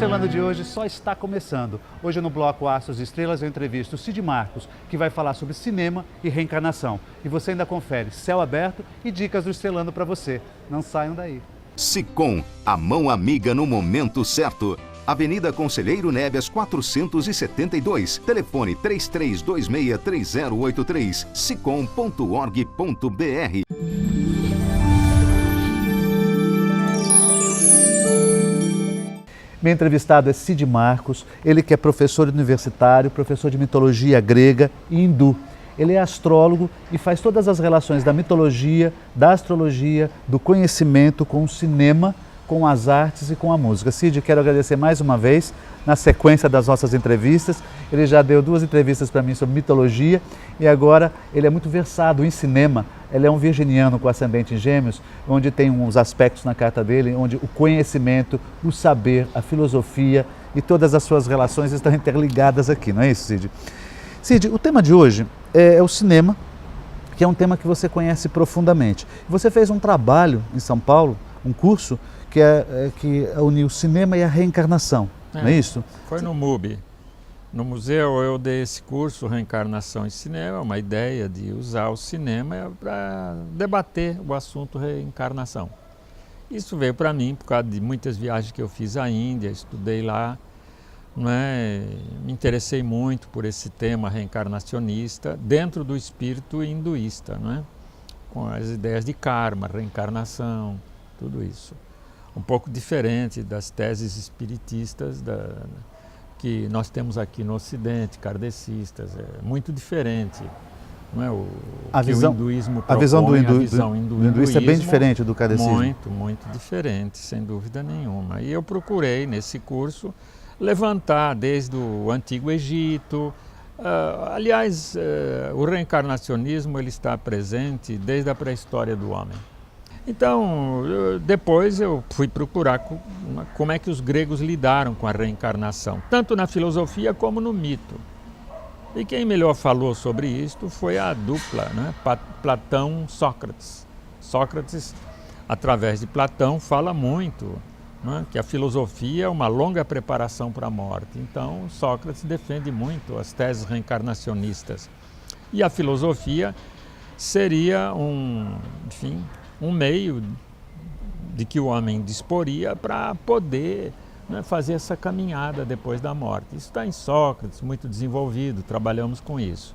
Estrelando de hoje só está começando. Hoje no bloco Astros e Estrelas eu entrevisto o Cid Marcos, que vai falar sobre cinema e reencarnação. E você ainda confere Céu Aberto e dicas do Estrelando para você. Não saiam daí. Sicom, a mão amiga no momento certo. Avenida Conselheiro Nebias 472, telefone 33263083, sicom.org.br. Meu entrevistado é Cid Marcos, ele que é professor universitário, professor de mitologia grega e hindu. Ele é astrólogo e faz todas as relações da mitologia, da astrologia, do conhecimento com o cinema, com as artes e com a música. Cid, quero agradecer mais uma vez, na sequência das nossas entrevistas. Ele já deu 2 entrevistas para mim sobre mitologia e agora ele é muito versado em cinema. Ele é um virginiano com ascendente em Gêmeos, onde tem uns aspectos na carta dele, onde o conhecimento, o saber, a filosofia e todas as suas relações estão interligadas aqui, não é isso, Cid? Cid, o tema de hoje é o cinema, que é um tema que você conhece profundamente. Você fez um trabalho em São Paulo, um curso, que uniu o cinema e a reencarnação, não é isso? Foi no MUBI. No museu eu dei esse curso, Reencarnação em Cinema, uma ideia de usar o cinema para debater o assunto reencarnação. Isso veio para mim por causa de muitas viagens que eu fiz à Índia, estudei lá, não é? Me interessei muito por esse tema reencarnacionista dentro do espírito hinduísta, não é? Com as ideias de karma, reencarnação, tudo isso. Um pouco diferente das teses espiritistas que nós temos aqui no Ocidente, kardecistas, é muito diferente. Não é? O hinduísmo propõe, a visão do hinduísta é bem diferente do kardecismo. Muito diferente, sem dúvida nenhuma. E eu procurei, nesse curso, levantar desde o Antigo Egito. Aliás, o reencarnacionismo ele está presente desde a pré-história do homem. Então, depois eu fui procurar como é que os gregos lidaram com a reencarnação, tanto na filosofia como no mito. E quem melhor falou sobre isto foi a dupla, né? Platão-Sócrates. Sócrates, através de Platão, fala muito, né? Que a filosofia é uma longa preparação para a morte. Então, Sócrates defende muito as teses reencarnacionistas. E a filosofia seria um meio de que o homem disporia para poder, né, fazer essa caminhada depois da morte. Isso está em Sócrates, muito desenvolvido, trabalhamos com isso.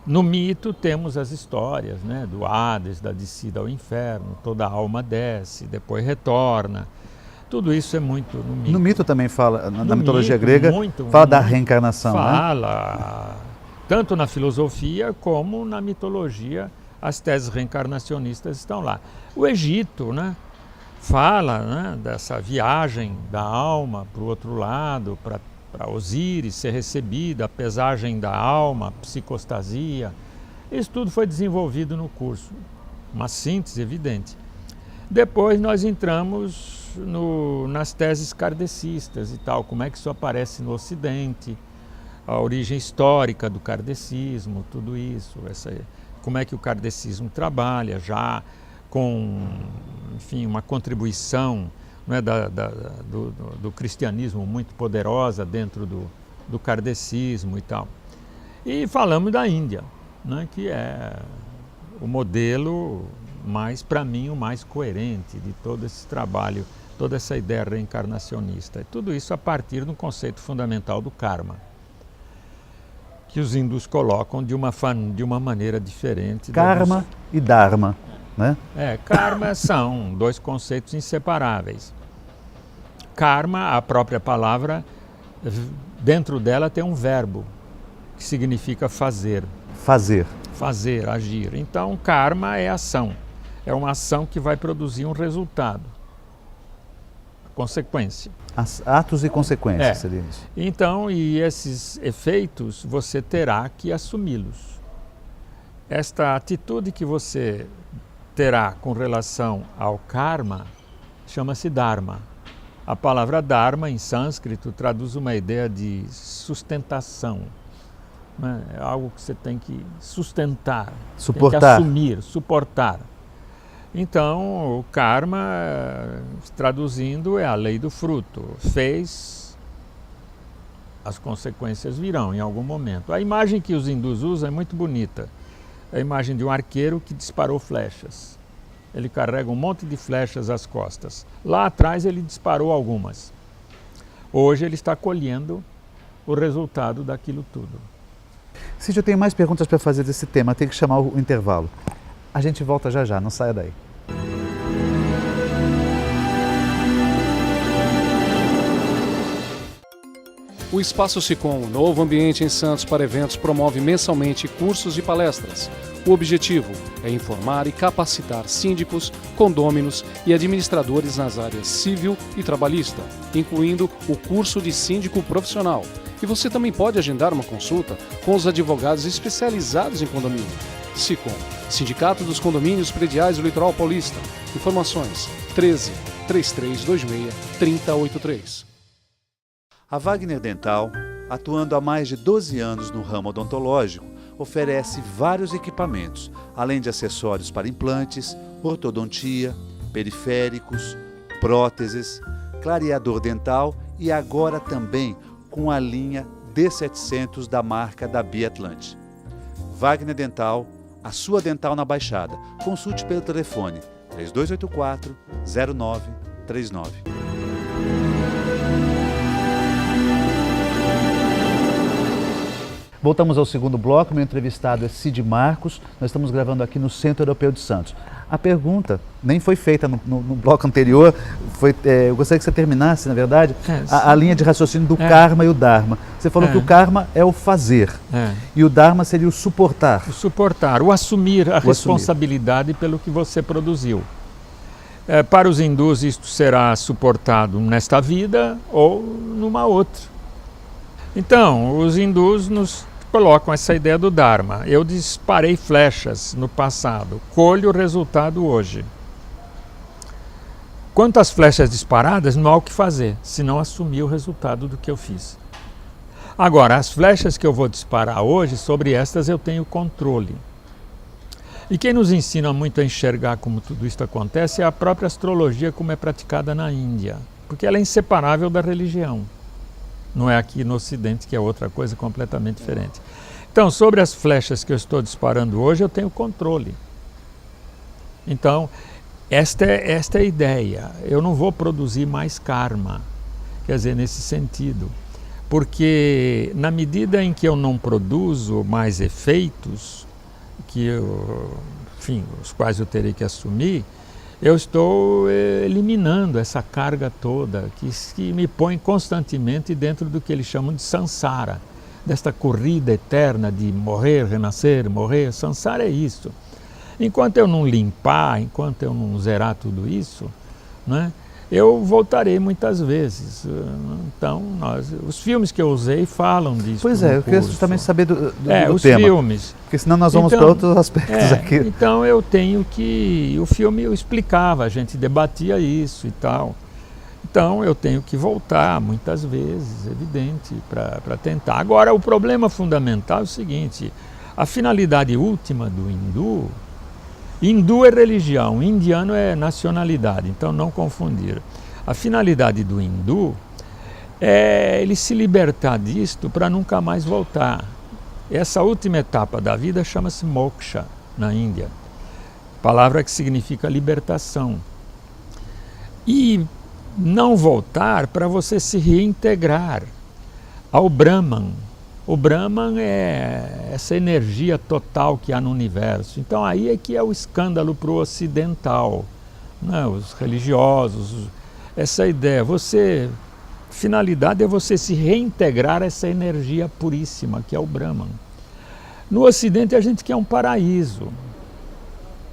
No mito temos as histórias, né, do Hades, da descida ao inferno, toda a alma desce, depois retorna. Tudo isso é muito no mito. No mito também fala, na mitologia grega, fala da reencarnação, fala, né? Tanto na filosofia como na mitologia. As teses reencarnacionistas estão lá. O Egito, né, fala, né, dessa viagem da alma para o outro lado, para Osíris ser recebida, a pesagem da alma, a psicostasia. Isso tudo foi desenvolvido no curso, uma síntese evidente. Depois nós entramos nas teses kardecistas e tal, como é que isso aparece no Ocidente, a origem histórica do kardecismo, tudo isso, como é que o kardecismo trabalha já com, enfim, uma contribuição, não é, do cristianismo muito poderosa dentro do kardecismo e tal. E falamos da Índia, né, que é o modelo para mim, o mais coerente de todo esse trabalho, toda essa ideia reencarnacionista. E tudo isso a partir do conceito fundamental do karma, que os hindus colocam de uma maneira diferente. Karma e Dharma, né? Karma são 2 conceitos inseparáveis. Karma, a própria palavra, dentro dela tem um verbo, que significa fazer. Fazer, agir. Então, karma é ação. É uma ação que vai produzir um resultado. Consequência. Atos e consequências, seria isso. Então, e esses efeitos, você terá que assumi-los. Esta atitude que você terá com relação ao karma chama-se dharma. A palavra dharma, em sânscrito, traduz uma ideia de sustentação. Né? É algo que você tem que sustentar, suportar. tem que assumir, suportar. Então, o karma, traduzindo, é a lei do fruto. Fez, as consequências virão em algum momento. A imagem que os hindus usam é muito bonita. É a imagem de um arqueiro que disparou flechas. Ele carrega um monte de flechas às costas. Lá atrás ele disparou algumas. Hoje ele está colhendo o resultado daquilo tudo. Cid, eu tenho mais perguntas para fazer desse tema, tem que chamar o intervalo. A gente volta já já, não saia daí. O Espaço Sicom, um novo ambiente em Santos para eventos, promove mensalmente cursos e palestras. O objetivo é informar e capacitar síndicos, condôminos e administradores nas áreas civil e trabalhista, incluindo o curso de síndico profissional. E você também pode agendar uma consulta com os advogados especializados em condomínio. Sicom, Sindicato dos Condomínios Prediais do Litoral Paulista. Informações 13 3326 3083. A Wagner Dental, atuando há mais de 12 anos no ramo odontológico, oferece vários equipamentos, além de acessórios para implantes, ortodontia, periféricos, próteses, clareador dental e agora também com a linha D700 da marca da Biatlante. Wagner Dental, a sua dental na Baixada. Consulte pelo telefone 3284-0939. Voltamos ao segundo bloco, meu entrevistado é Cid Marcos, nós estamos gravando aqui no Centro Europeu de Santos. A pergunta nem foi feita no bloco anterior, eu gostaria que você terminasse, na verdade, a linha de raciocínio do karma e o dharma. Você falou que o karma é o fazer e o dharma seria o suportar. O suportar, o assumir a responsabilidade pelo que você produziu. Para os hindus isto será suportado nesta vida ou numa outra. Então, os hindus nos colocam essa ideia do Dharma. Eu disparei flechas no passado, colho o resultado hoje. Quanto às flechas disparadas, não há o que fazer, senão assumir o resultado do que eu fiz. Agora, as flechas que eu vou disparar hoje, sobre estas eu tenho controle. E quem nos ensina muito a enxergar como tudo isso acontece é a própria astrologia como é praticada na Índia, porque ela é inseparável da religião. Não é aqui no Ocidente, que é outra coisa completamente diferente. Então, sobre as flechas que eu estou disparando hoje, eu tenho controle. Então, esta é a ideia. Eu não vou produzir mais karma, quer dizer, nesse sentido. Porque na medida em que eu não produzo mais efeitos, os quais eu terei que assumir, eu estou eliminando essa carga toda que me põe constantemente dentro do que eles chamam de samsara, desta corrida eterna de morrer, renascer, morrer. Samsara é isso. Enquanto eu não limpar, enquanto eu não zerar tudo isso, né, eu voltarei muitas vezes. Então, os filmes que eu usei falam disso. Pois é, eu queria justamente saber do os tema. Filmes. Porque senão nós vamos para outros aspectos aqui. Então eu tenho que... O filme eu explicava, a gente debatia isso e tal. Então eu tenho que voltar muitas vezes, evidente, para tentar. Agora, o problema fundamental é o seguinte: a finalidade última do hindu... Hindu é religião, indiano é nacionalidade, então não confundir. A finalidade do hindu é ele se libertar disto para nunca mais voltar. Essa última etapa da vida chama-se moksha na Índia, palavra que significa libertação. E não voltar para você se reintegrar ao Brahman. O Brahman é essa energia total que há no universo. Então aí é que é o escândalo para o ocidental, né? Os religiosos, essa ideia. Finalidade é você se reintegrar a essa energia puríssima que é o Brahman. No Ocidente a gente quer um paraíso,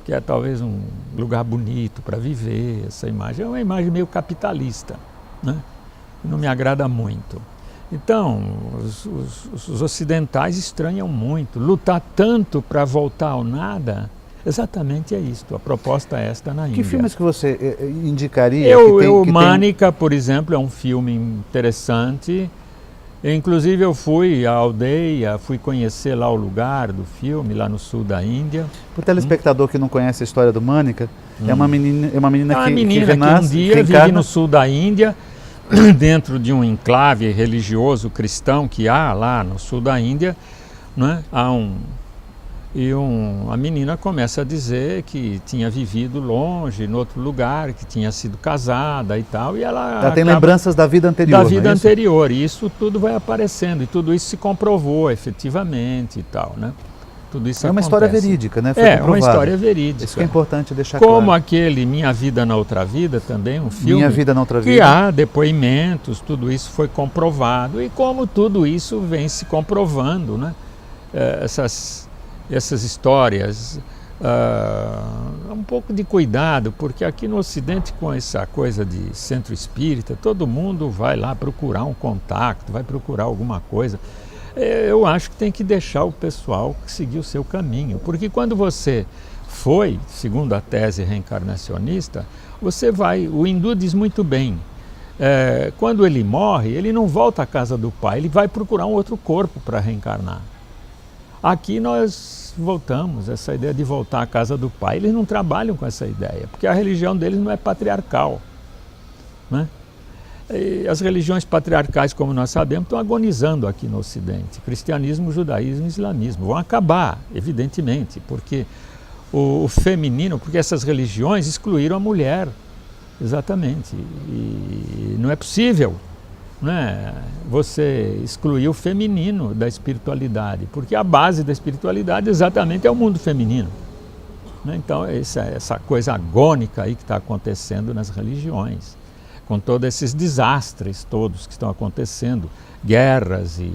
que é talvez um lugar bonito para viver. Essa imagem é uma imagem meio capitalista, né? Não me agrada muito. Então, os ocidentais estranham muito. Lutar tanto para voltar ao nada, exatamente é isto. A proposta é esta na Índia. Que filmes que você indicaria? Mânica, por exemplo, é um filme interessante Inclusive eu fui à aldeia, fui conhecer lá o lugar do filme, lá no sul da Índia. Para o telespectador que não conhece a história do Mânica, é uma menina que um dia vive no sul da Índia, dentro de um enclave religioso cristão que há lá no sul da Índia, né? A menina começa a dizer que tinha vivido longe, em outro lugar, que tinha sido casada e tal, e ela tem lembranças da vida anterior. Da vida anterior, e isso tudo vai aparecendo, e tudo isso se comprovou efetivamente e tal, né? Tudo isso é uma história verídica, né? Foi uma história verídica. Isso que é importante deixar claro. Como aquele Minha Vida na Outra Vida também, um filme. Minha Vida na Outra Vida. Que há depoimentos, tudo isso foi comprovado, e como tudo isso vem se comprovando, né? Essas histórias, um pouco de cuidado, porque aqui no Ocidente, com essa coisa de centro espírita, todo mundo vai lá procurar um contato, vai procurar alguma coisa. Eu acho que tem que deixar o pessoal seguir o seu caminho, porque quando você foi, segundo a tese reencarnacionista, você vai, o hindu diz muito bem, quando ele morre, ele não volta à casa do pai, ele vai procurar um outro corpo para reencarnar. Aqui nós voltamos, essa ideia de voltar à casa do pai, eles não trabalham com essa ideia, porque a religião deles não é patriarcal, né? E as religiões patriarcais, como nós sabemos, estão agonizando aqui no Ocidente. Cristianismo, judaísmo e islamismo vão acabar, evidentemente, porque o feminino, porque essas religiões excluíram a mulher, exatamente, e não é possível, né, você excluir o feminino da espiritualidade, porque a base da espiritualidade exatamente é o mundo feminino, né? Então essa coisa agônica aí que está acontecendo nas religiões, com todos esses desastres todos que estão acontecendo, guerras e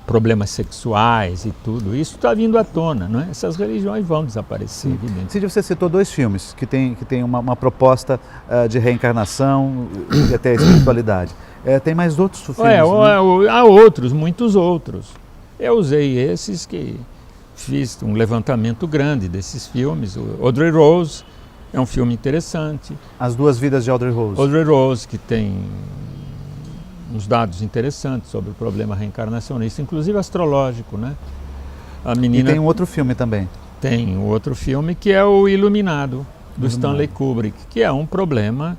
problemas sexuais e tudo, isso está vindo à tona, não é? Essas religiões vão desaparecer, evidentemente. Cid, você citou dois filmes que tem uma proposta de reencarnação e até espiritualidade. Tem mais outros filmes? Há outros, muitos outros. Eu usei esses que fiz um levantamento grande desses filmes. O Audrey Rose é um filme interessante. As Duas Vidas de Audrey Rose. Audrey Rose, que tem uns dados interessantes sobre o problema reencarnacionista, inclusive astrológico, né? A menina... E tem um outro filme também. Tem um outro filme que é o Iluminado, do Stanley Kubrick, que é um problema,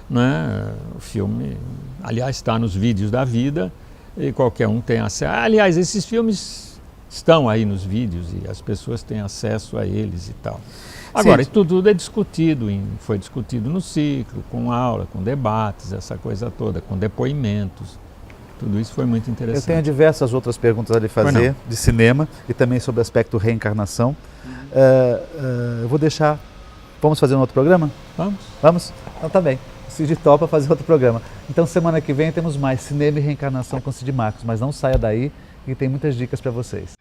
né? O filme, aliás, está nos vídeos da vida e qualquer um tem acesso. Aliás, esses filmes estão aí nos vídeos e as pessoas têm acesso a eles e tal. Agora, tudo é discutido, foi discutido no ciclo, com aula, com debates, essa coisa toda, com depoimentos. Tudo isso foi muito interessante. Eu tenho diversas outras perguntas a lhe fazer, de cinema e também sobre o aspecto reencarnação. Eu vou deixar... Vamos fazer um outro programa? Vamos. Vamos? Então tá bem. Cid topa fazer outro programa. Então semana que vem temos mais Cinema e Reencarnação com Cid Marcos, mas não saia daí que tem muitas dicas para vocês.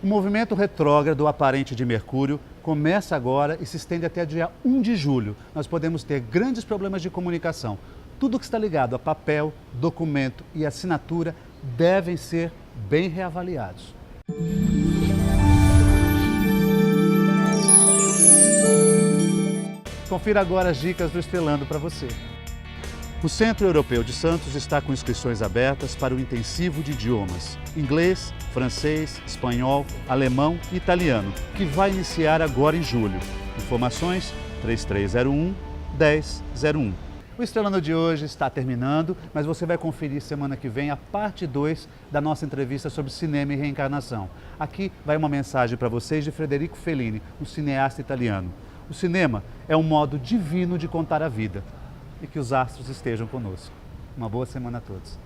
O movimento retrógrado aparente de Mercúrio começa agora e se estende até dia 1 de julho. Nós podemos ter grandes problemas de comunicação. Tudo que está ligado a papel, documento e assinatura devem ser bem reavaliados. Confira agora as dicas do Estrelando para você. O Centro Europeu de Santos está com inscrições abertas para o intensivo de idiomas inglês, francês, espanhol, alemão e italiano, que vai iniciar agora em julho. Informações 3301-1001. O Estrelando de hoje está terminando, mas você vai conferir semana que vem a parte 2 da nossa entrevista sobre cinema e reencarnação. Aqui vai uma mensagem para vocês de Federico Fellini, um cineasta italiano. O cinema é um modo divino de contar a vida. E que os astros estejam conosco. Uma boa semana a todos.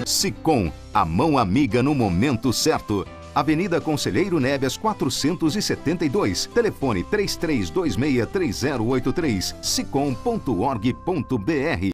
Sicom, a mão amiga no momento certo. Avenida Conselheiro Neves 472, telefone 33263083, sicom.org.br.